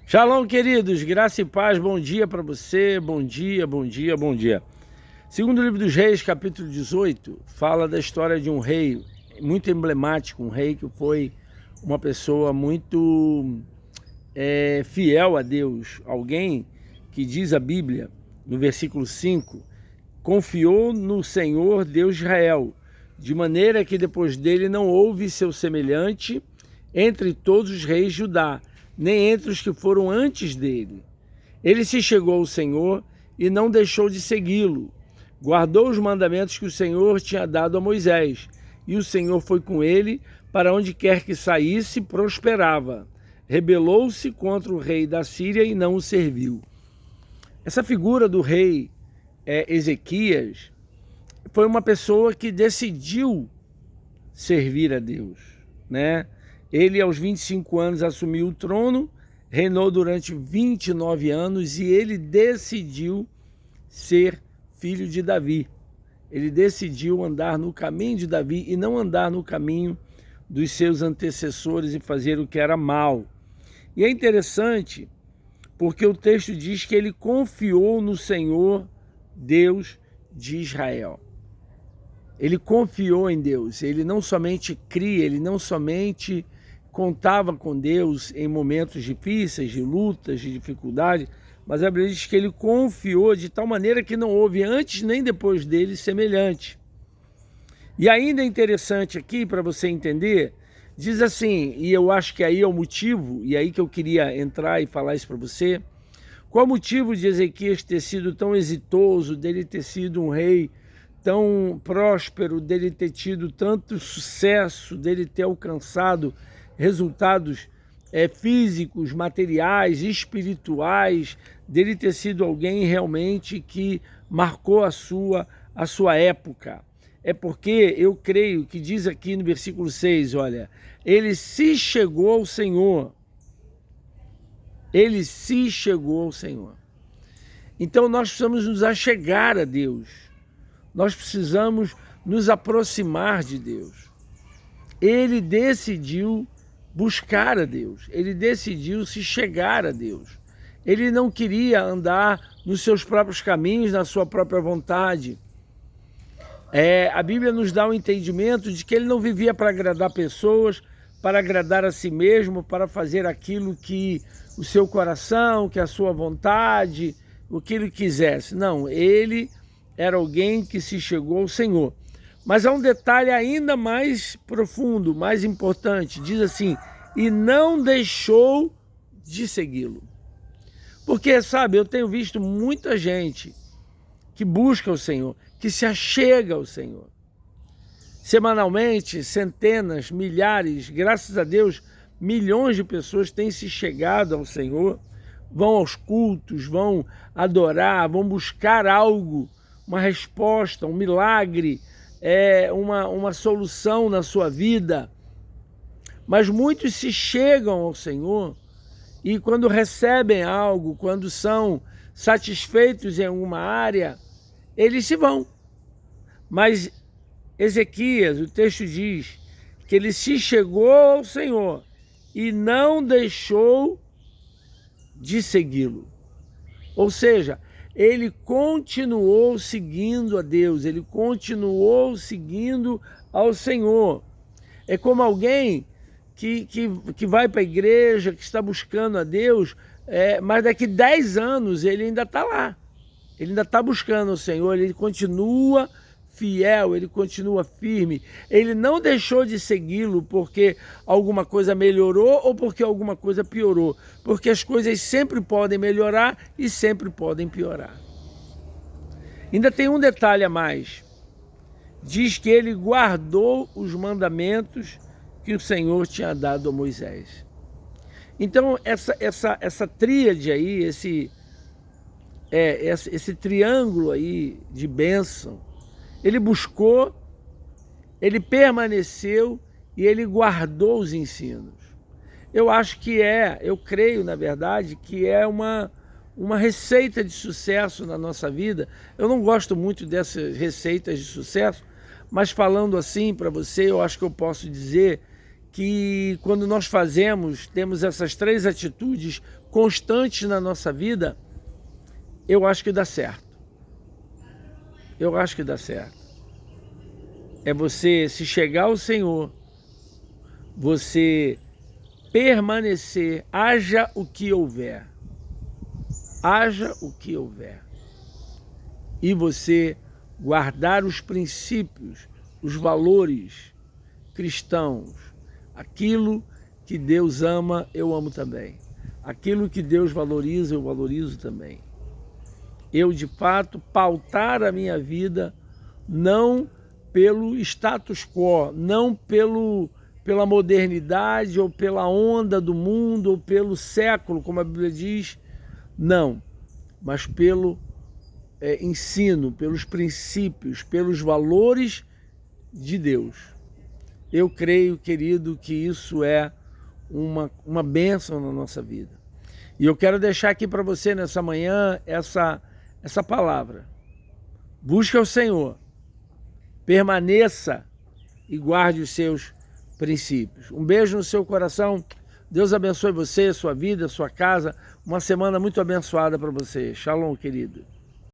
Shalom, queridos, graça e paz, bom dia para você, bom dia, bom dia, bom dia. Segundo o livro dos Reis, capítulo 18, fala da história de um rei muito emblemático, um rei que foi uma pessoa muito fiel a Deus, alguém que diz a Bíblia, no versículo 5, confiou no Senhor Deus de Israel, de maneira que depois dele não houve seu semelhante entre todos os reis de Judá, nem entre os que foram antes dele. Ele se chegou ao Senhor e não deixou de segui-lo. Guardou os mandamentos que o Senhor tinha dado a Moisés, e o Senhor foi com ele para onde quer que saísse, prosperava. Rebelou-se contra o rei da Síria e não o serviu. Essa figura do rei Ezequias foi uma pessoa que decidiu servir a Deus, né? Ele, aos 25 anos, assumiu o trono, reinou durante 29 anos e ele decidiu ser filho de Davi. Ele decidiu andar no caminho de Davi e não andar no caminho dos seus antecessores e fazer o que era mal. E é interessante porque o texto diz que ele confiou no Senhor, Deus de Israel. Ele confiou em Deus, ele não somente cria, ele não somente contava com Deus em momentos difíceis, de lutas, de dificuldade, mas a Bíblia diz que ele confiou de tal maneira que não houve antes nem depois dele semelhante. E ainda é interessante aqui, para você entender, diz assim, e eu acho que aí é o motivo, e aí que eu queria entrar e falar isso para você, qual o motivo de Ezequias ter sido tão exitoso, dele ter sido um rei tão próspero, dele ter tido tanto sucesso, dele ter alcançado resultados físicos, materiais, espirituais, dele ter sido alguém realmente que marcou a sua época. É porque eu creio que diz aqui no versículo 6, olha, ele se chegou ao Senhor. Ele se chegou ao Senhor. Então nós precisamos nos achegar a Deus. Nós precisamos nos aproximar de Deus. Ele decidiu buscar a Deus. Ele decidiu se chegar a Deus. Ele não queria andar nos seus próprios caminhos, na sua própria vontade. A Bíblia nos dá o entendimento de que ele não vivia para agradar pessoas, para agradar a si mesmo, para fazer aquilo que o seu coração, que a sua vontade, o que ele quisesse. Não, ele era alguém que se chegou ao Senhor. Mas há um detalhe ainda mais profundo, mais importante. Diz assim, e não deixou de segui-lo. Porque, sabe, eu tenho visto muita gente que busca o Senhor, que se achega ao Senhor. Semanalmente, centenas, milhares, graças a Deus, milhões de pessoas têm se chegado ao Senhor, vão aos cultos, vão adorar, vão buscar algo, uma resposta, um milagre, uma solução na sua vida. Mas muitos se chegam ao Senhor e quando recebem algo, quando são satisfeitos em alguma área, eles se vão. Mas Ezequias, o texto diz que ele se chegou ao Senhor e não deixou de segui-lo. Ou seja, ele continuou seguindo a Deus, ele continuou seguindo ao Senhor. É como alguém que vai para a igreja, que está buscando a Deus, mas daqui 10 anos ele ainda está lá. Ele ainda está buscando o Senhor, ele continua fiel, ele continua firme. Ele não deixou de segui-lo porque alguma coisa melhorou ou porque alguma coisa piorou. Porque as coisas sempre podem melhorar e sempre podem piorar. Ainda tem um detalhe a mais. Diz que ele guardou os mandamentos que o Senhor tinha dado a Moisés. Então, essa tríade aí, esse triângulo aí de bênção, ele buscou, ele permaneceu e ele guardou os ensinos. Eu acho que eu creio, na verdade, que é uma receita de sucesso na nossa vida. Eu não gosto muito dessas receitas de sucesso, mas falando assim para você, eu acho que eu posso dizer que quando nós temos essas 3 atitudes constantes na nossa vida, eu acho que dá certo. Eu acho que dá certo. É você se chegar ao Senhor, você permanecer, haja o que houver. Haja o que houver. E você guardar os princípios, os valores cristãos. Aquilo que Deus ama, eu amo também. Aquilo que Deus valoriza, eu valorizo também. Eu, de fato, pautar a minha vida não pelo status quo, não pela modernidade ou pela onda do mundo ou pelo século, como a Bíblia diz, não, mas pelo ensino, pelos princípios, pelos valores de Deus. Eu creio, querido, que isso é uma bênção na nossa vida. E eu quero deixar aqui para você nessa manhã essa palavra. Busque ao Senhor, permaneça e guarde os seus princípios. Um beijo no seu coração. Deus abençoe você, sua vida, sua casa. Uma semana muito abençoada para você. Shalom, querido.